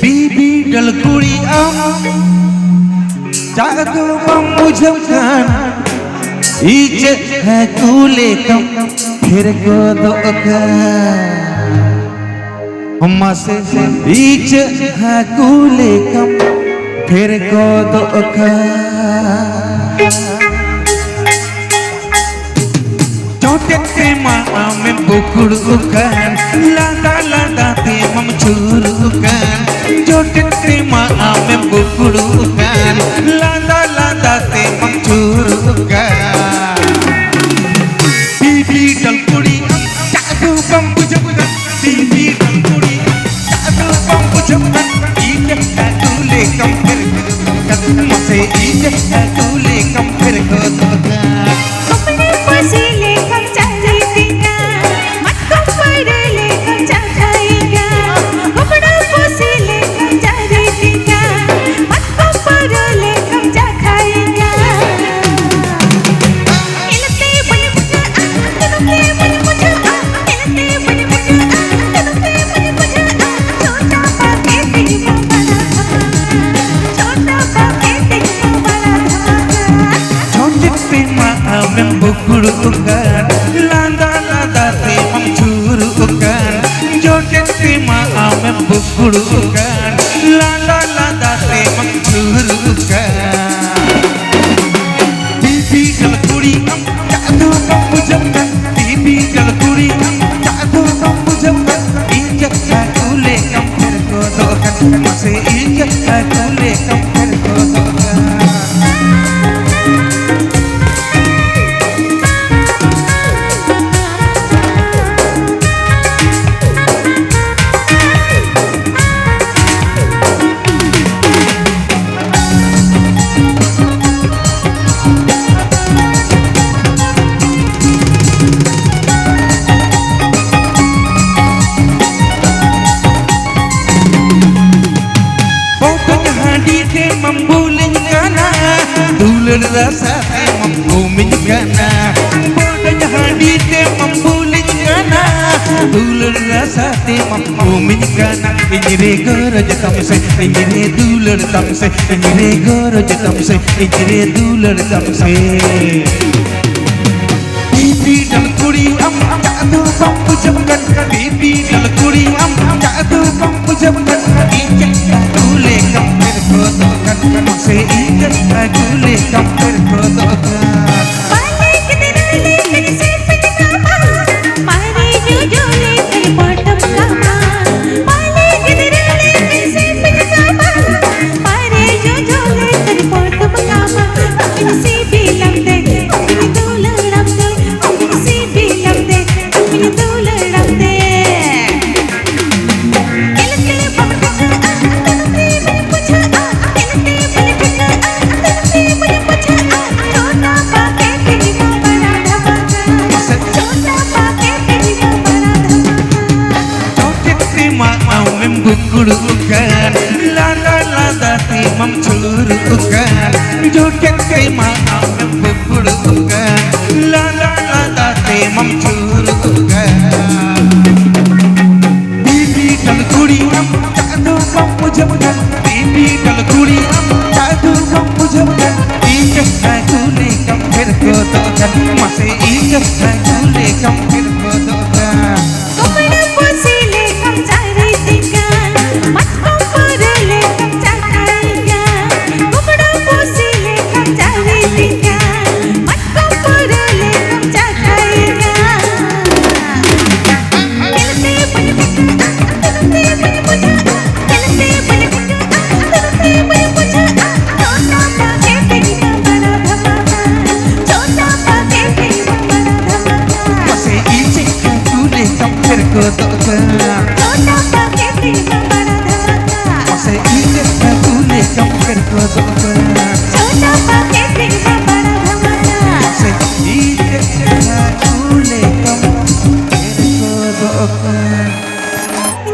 बीबी डलकुड़ी जादू मुझमखान ईच है कूले कम फिर को दो अम्मा से ईच है कूले कम फिर को दो चौटे माँ में बुकुड़ उखान लादा लादा ते मम चूर उखान चौटे माँ में बुकुड़ उखान लादा लादा ते मम चूर उखान बीबी डलकुड़ी जादू बम बुझमखान बीबी डलकुड़ी जादू बम बुझमखान ईद है कूले कम फिर कदम से ईद है कूले कम फिर को बुकुड़ उखान लादा लादा ते मम चूर उखान जोटे माँ में बुकुड़ उखान लादा लादा ते मम चूर उखान बीबी डलकुड़ी जादू बम बुझमखान बीबी डलकुड़ी जादू बम बुझमखान इज्जत है कूले कम फिर को दो से इज्जत है कूले कम फिर को दो rasa mampu menjana bodohnya hadi te mampu lenjana dulur rasa te mampu menjana injire goro jatam se injire dulur tam se injire goro jatam se injire dulur tam se bibi डलकुड़ी जादू बम बुझमखान bibi डलकुड़ी जादू बम बुझमखान इज्जत कूले कम फिर को दो से इज्जत कूले कम फिर को दो बुकुड़ उखान लादा लादा ते मम चूर उखान जोटे माँ में बुकुड़ उखान लादा लादा ते मम चूर उखान बीबी डलकुड़ी जादू बम बुझमखान बीबी डलकुड़ी जादू बम बुझमखान इज्जत है कूले कम फिर को दो मसे इज्जत है कूले कम फिर को दो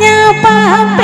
Nyapa